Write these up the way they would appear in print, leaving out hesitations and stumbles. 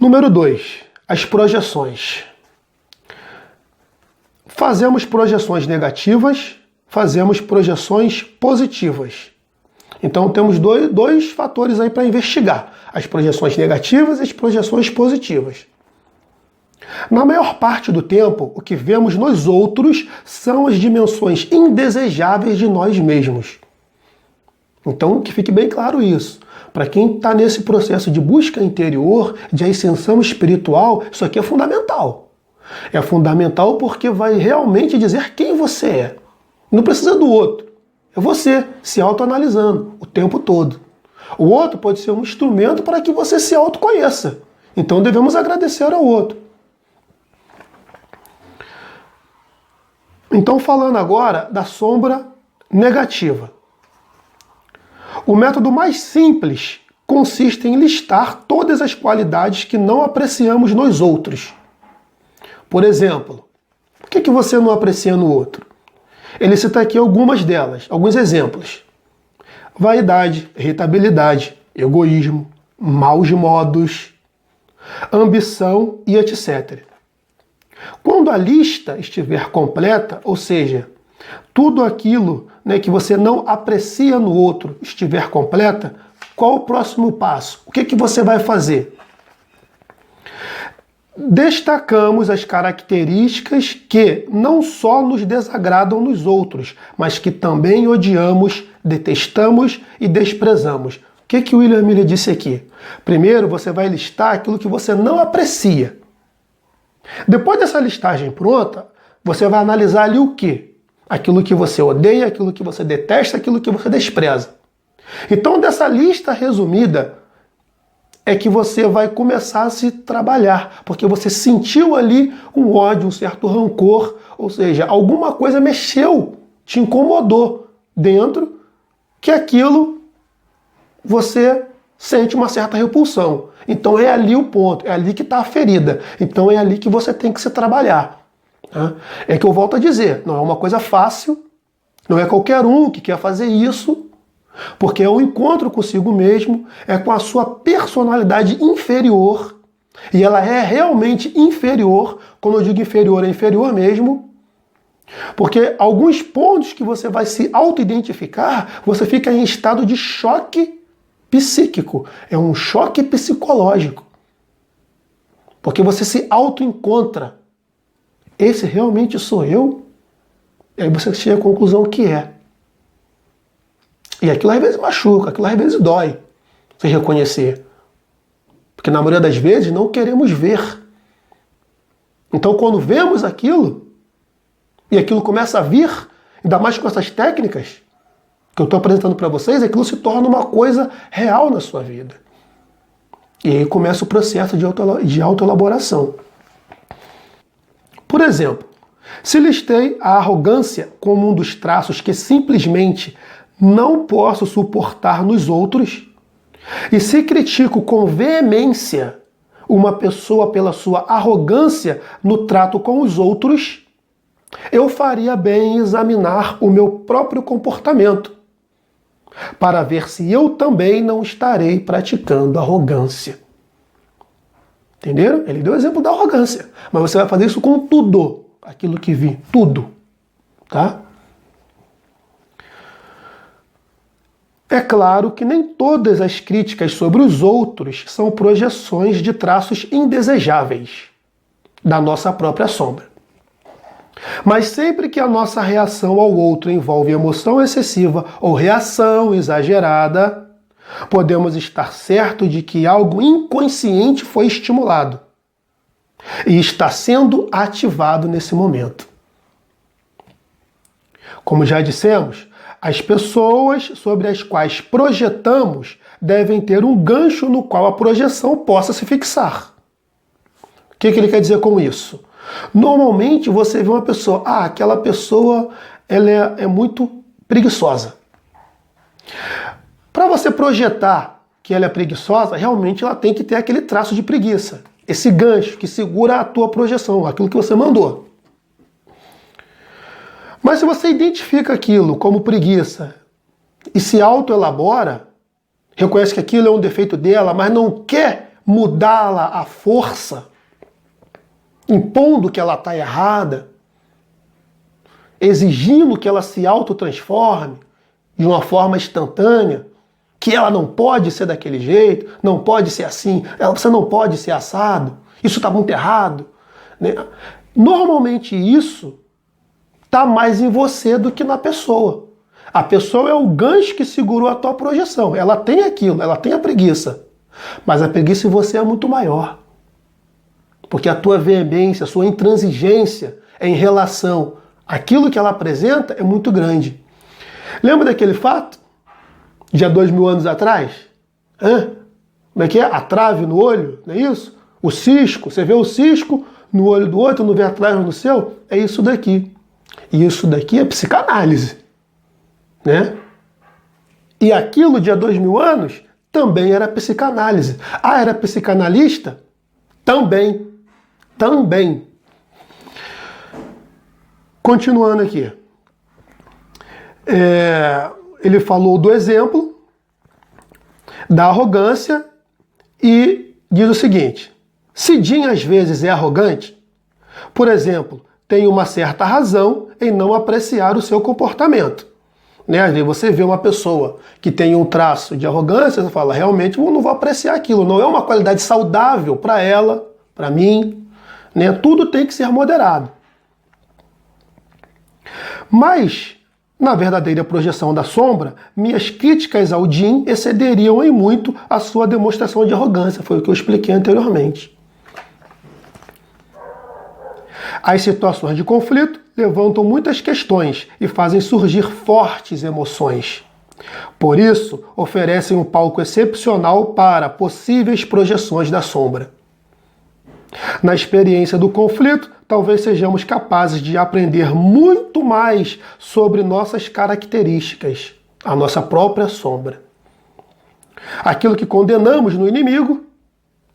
Número 2, as projeções. Fazemos projeções negativas, fazemos projeções positivas. Então temos dois fatores aí para investigar: as projeções negativas e as projeções positivas. Na maior parte do tempo, o que vemos nos outros são as dimensões indesejáveis de nós mesmos. Então, que fique bem claro isso. Para quem está nesse processo de busca interior, de ascensão espiritual, isso aqui é fundamental. É fundamental porque vai realmente dizer quem você é. Não precisa do outro. É você se autoanalisando o tempo todo. O outro pode ser um instrumento para que você se autoconheça. Então devemos agradecer ao outro. Então, falando agora da sombra negativa. O método mais simples consiste em listar todas as qualidades que não apreciamos nos outros. Por exemplo, por que você não aprecia no outro? Ele cita aqui algumas delas, alguns exemplos. Vaidade, irritabilidade, egoísmo, maus modos, ambição e etc. Quando a lista estiver completa, ou seja, tudo aquilo, que você não aprecia no outro estiver completa, qual o próximo passo? O que você vai fazer? Destacamos as características que não só nos desagradam nos outros, mas que também odiamos, detestamos e desprezamos. O que William Miller disse aqui? Primeiro, você vai listar aquilo que você não aprecia. Depois dessa listagem pronta, você vai analisar ali o quê? Aquilo que você odeia, aquilo que você detesta, aquilo que você despreza. Então, dessa lista resumida, é que você vai começar a se trabalhar, porque você sentiu ali um ódio, um certo rancor, ou seja, alguma coisa mexeu, te incomodou dentro, que aquilo você sente uma certa repulsão. Então é ali o ponto, é ali que está a ferida. Então é ali que você tem que se trabalhar. É que eu volto a dizer, não é uma coisa fácil, não é qualquer um que quer fazer isso, porque é um encontro consigo mesmo, é com a sua personalidade inferior, e ela é realmente inferior. Quando eu digo inferior, é inferior mesmo, porque alguns pontos que você vai se auto-identificar, você fica em estado de choque psíquico, é um choque psicológico, porque você se auto-encontra. Esse realmente sou eu? E aí você chega à conclusão que é. E aquilo às vezes machuca, aquilo às vezes dói, você reconhecer. Porque na maioria das vezes não queremos ver. Então quando vemos aquilo, e aquilo começa a vir, ainda mais com essas técnicas que eu estou apresentando para vocês, aquilo se torna uma coisa real na sua vida. E aí começa o processo de autoelaboração. Por exemplo, se listei a arrogância como um dos traços que simplesmente não posso suportar nos outros, e se critico com veemência uma pessoa pela sua arrogância no trato com os outros, eu faria bem em examinar o meu próprio comportamento, para ver se eu também não estarei praticando arrogância. Entenderam? Ele deu o exemplo da arrogância. Mas você vai fazer isso com tudo, aquilo que vi, tudo. Tá? É claro que nem todas as críticas sobre os outros são projeções de traços indesejáveis da nossa própria sombra. Mas sempre que a nossa reação ao outro envolve emoção excessiva ou reação exagerada, podemos estar certos de que algo inconsciente foi estimulado e está sendo ativado nesse momento. Como já dissemos, as pessoas sobre as quais projetamos devem ter um gancho no qual a projeção possa se fixar. O que ele quer dizer com isso? Normalmente você vê uma pessoa, aquela pessoa ela é muito preguiçosa. Para você projetar que ela é preguiçosa, realmente ela tem que ter aquele traço de preguiça, esse gancho que segura a tua projeção, aquilo que você mandou. Mas se você identifica aquilo como preguiça e se autoelabora, reconhece que aquilo é um defeito dela, mas não quer mudá-la à força, impondo que ela está errada, exigindo que ela se autotransforme de uma forma instantânea, que ela não pode ser daquele jeito, não pode ser assim, você não pode ser assado, isso está muito errado. Né? Normalmente isso está mais em você do que na pessoa. A pessoa é o gancho que segurou a tua projeção. Ela tem aquilo, ela tem a preguiça. Mas a preguiça em você é muito maior. Porque a tua veemência, a sua intransigência em relação àquilo que ela apresenta é muito grande. Lembra daquele fato? De há 2000 anos atrás? Como é que é? A trave no olho, não é isso? O cisco, você vê o cisco no olho do outro, não vê a trave no seu? É isso daqui. E isso daqui é psicanálise. Né? E aquilo de há 2000 anos também era psicanálise. Ah, era psicanalista? Também. Continuando aqui. Ele falou do exemplo da arrogância e diz o seguinte: se Jim às vezes é arrogante, por exemplo, tem uma certa razão em não apreciar o seu comportamento. Né? Às vezes você vê uma pessoa que tem um traço de arrogância, você fala, realmente eu não vou apreciar aquilo, não é uma qualidade saudável para ela, para mim. Né? Tudo tem que ser moderado. Mas, na verdadeira projeção da sombra, minhas críticas ao Jim excederiam em muito a sua demonstração de arrogância. Foi o que eu expliquei anteriormente. As situações de conflito levantam muitas questões e fazem surgir fortes emoções. Por isso, oferecem um palco excepcional para possíveis projeções da sombra. Na experiência do conflito, talvez sejamos capazes de aprender muito mais sobre nossas características, a nossa própria sombra. Aquilo que condenamos no inimigo,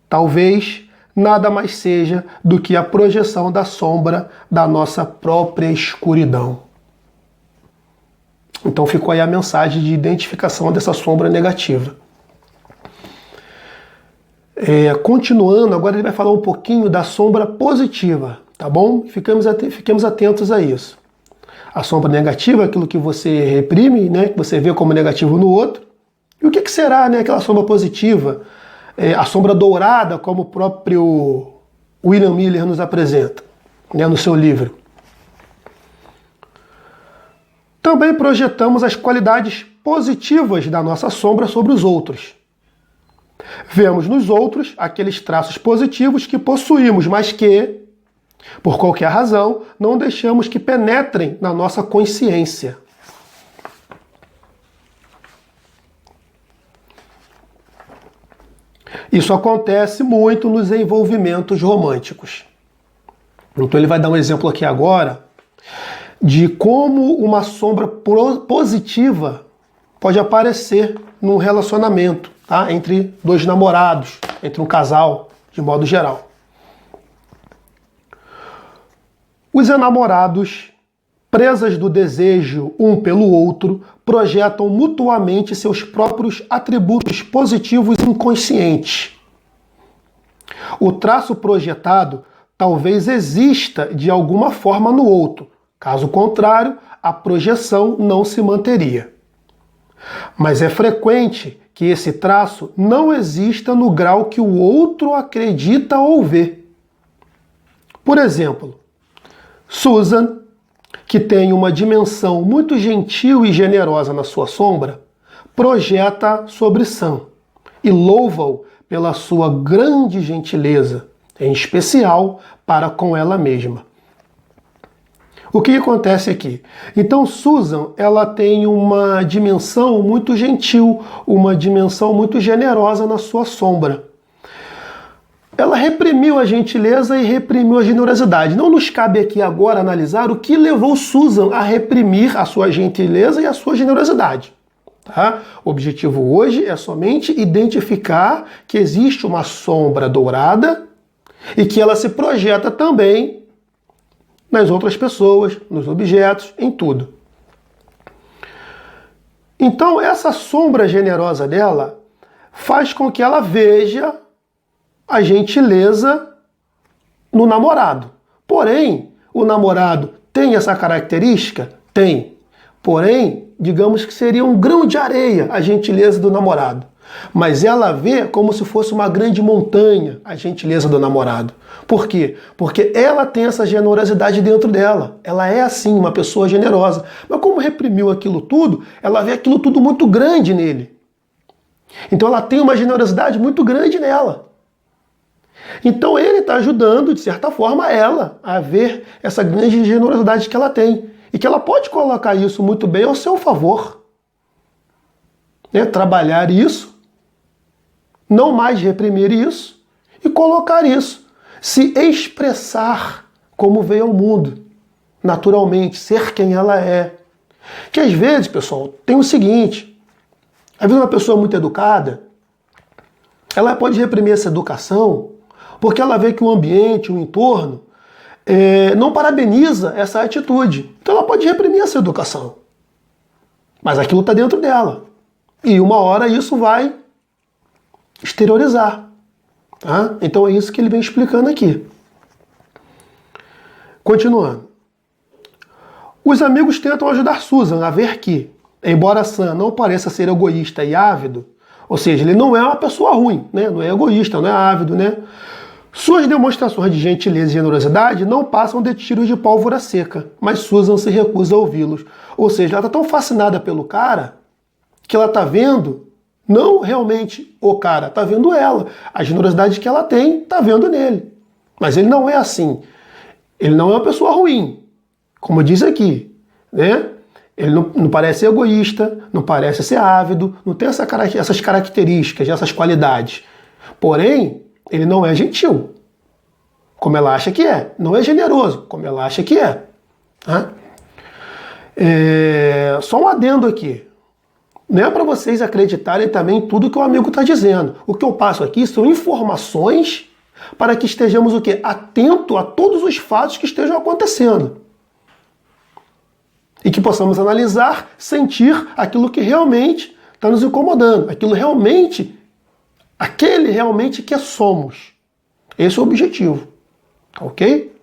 talvez nada mais seja do que a projeção da sombra da nossa própria escuridão. Então ficou aí a mensagem de identificação dessa sombra negativa. Continuando, agora ele vai falar um pouquinho da sombra positiva, tá bom? Fiquemos atentos a isso. A sombra negativa é aquilo que você reprime, né? Que você vê como negativo no outro. E o que será, né, aquela sombra positiva? A sombra dourada, como o próprio William Miller nos apresenta, né, no seu livro. Também projetamos as qualidades positivas da nossa sombra sobre os outros. Vemos nos outros aqueles traços positivos que possuímos, mas que, por qualquer razão, não deixamos que penetrem na nossa consciência. Isso acontece muito nos envolvimentos românticos. Então ele vai dar um exemplo aqui agora de como uma sombra positiva pode aparecer num relacionamento, tá? Entre dois namorados, entre um casal, de modo geral. Os enamorados, presas do desejo um pelo outro, projetam mutuamente seus próprios atributos positivos inconscientes. O traço projetado talvez exista de alguma forma no outro. Caso contrário, a projeção não se manteria. Mas é frequente que esse traço não exista no grau que o outro acredita ou vê. Por exemplo, Susan, que tem uma dimensão muito gentil e generosa na sua sombra, projeta sobre Sam e louva-o pela sua grande gentileza, em especial para com ela mesma. O que acontece aqui? Então Susan, ela tem uma dimensão muito gentil, uma dimensão muito generosa na sua sombra. Ela reprimiu a gentileza e reprimiu a generosidade. Não nos cabe aqui agora analisar o que levou Susan a reprimir a sua gentileza e a sua generosidade. Tá? O objetivo hoje é somente identificar que existe uma sombra dourada e que ela se projeta também nas outras pessoas, nos objetos, em tudo. Então, essa sombra generosa dela faz com que ela veja a gentileza no namorado. Porém, o namorado tem essa característica? Tem. Porém, digamos que seria um grão de areia a gentileza do namorado. Mas ela vê como se fosse uma grande montanha a gentileza do namorado. Por quê? Porque ela tem essa generosidade dentro dela. Ela é assim, uma pessoa generosa. Mas como reprimiu aquilo tudo, ela vê aquilo tudo muito grande nele. Então ela tem uma generosidade muito grande nela. Então ele está ajudando, de certa forma, ela a ver essa grande generosidade que ela tem. E que ela pode colocar isso muito bem ao seu favor. Né? Trabalhar isso, não mais reprimir isso, e colocar isso. Se expressar como veio ao mundo, naturalmente, ser quem ela é. Que às vezes, pessoal, tem o seguinte, às vezes uma pessoa muito educada, ela pode reprimir essa educação porque ela vê que o ambiente, o entorno, não parabeniza essa atitude. Então ela pode reprimir essa educação. Mas aquilo está dentro dela. E uma hora isso vai exteriorizar. Tá? Então é isso que ele vem explicando aqui. Continuando. Os amigos tentam ajudar Susan a ver que, embora Sam não pareça ser egoísta e ávido, ou seja, ele não é uma pessoa ruim, né? Não é egoísta, não é ávido, né? Suas demonstrações de gentileza e generosidade não passam de tiros de pólvora seca, mas Susan se recusa a ouvi-los. Ou seja, ela está tão fascinada pelo cara que ela está vendo, não realmente o cara, está vendo ela. A generosidade que ela tem, está vendo nele. Mas ele não é assim. Ele não é uma pessoa ruim, como diz aqui, né? Ele não parece ser egoísta, não parece ser ávido, não tem essas características, essas qualidades. Porém, ele não é gentil, como ela acha que é. Não é generoso, como ela acha que é. Tá? Só um adendo aqui. Não é para vocês acreditarem também em tudo que o amigo está dizendo. O que eu passo aqui são informações para que estejamos o quê? Atento a todos os fatos que estejam acontecendo. E que possamos analisar, sentir aquilo que realmente está nos incomodando. Aquele realmente que somos. Esse é o objetivo. Ok?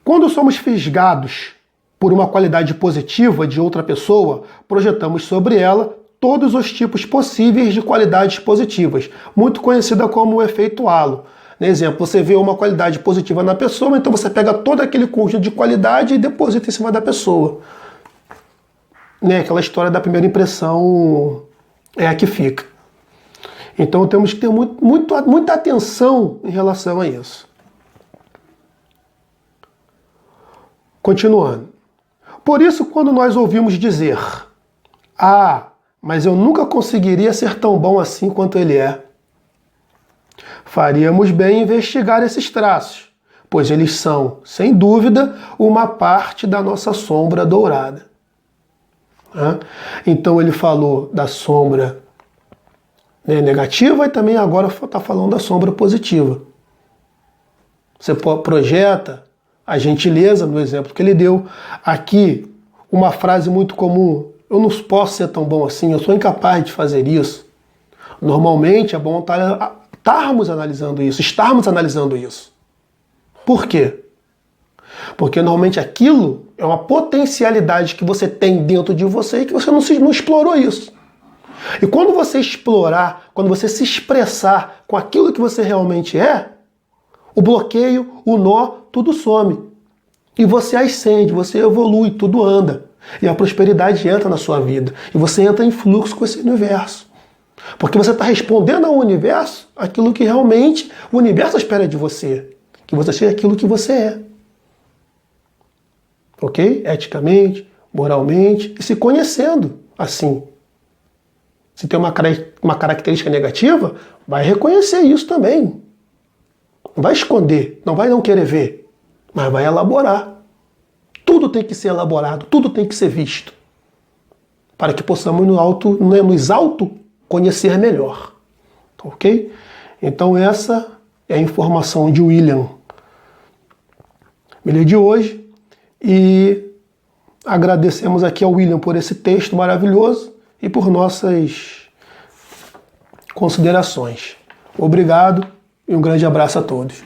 Quando somos fisgados por uma qualidade positiva de outra pessoa, projetamos sobre ela todos os tipos possíveis de qualidades positivas, muito conhecida como o efeito halo. Exemplo, você vê uma qualidade positiva na pessoa, então você pega todo aquele conjunto de qualidade e deposita em cima da pessoa. Né? Aquela história da primeira impressão é a que fica. Então temos que ter muita atenção em relação a isso. Continuando. Por isso, quando nós ouvimos dizer: "Ah, mas eu nunca conseguiria ser tão bom assim quanto ele é", faríamos bem em investigar esses traços, pois eles são, sem dúvida, uma parte da nossa sombra dourada. Então ele falou da sombra negativa e também agora está falando da sombra positiva. Você projeta a gentileza, no exemplo que ele deu. Aqui, uma frase muito comum: "Eu não posso ser tão bom assim, eu sou incapaz de fazer isso". Normalmente é bom estarmos analisando isso. Por quê? Porque normalmente aquilo é uma potencialidade que você tem dentro de você e que você não explorou isso. E quando você explorar, quando você se expressar com aquilo que você realmente é, o bloqueio, o nó, tudo some. E você ascende, você evolui, tudo anda. E a prosperidade entra na sua vida. E você entra em fluxo com esse universo. Porque você está respondendo ao universo aquilo que realmente o universo espera de você. Que você seja aquilo que você é. Ok? Eticamente, moralmente, e se conhecendo assim. Se tem uma característica negativa, vai reconhecer isso também. Não vai esconder, não vai não querer ver, mas vai elaborar. Tudo tem que ser elaborado, tudo tem que ser visto. Para que possamos nos autoconhecer melhor. Ok? Então essa é a informação de William Miller de hoje. E agradecemos aqui ao William por esse texto maravilhoso e por nossas considerações. Obrigado e um grande abraço a todos.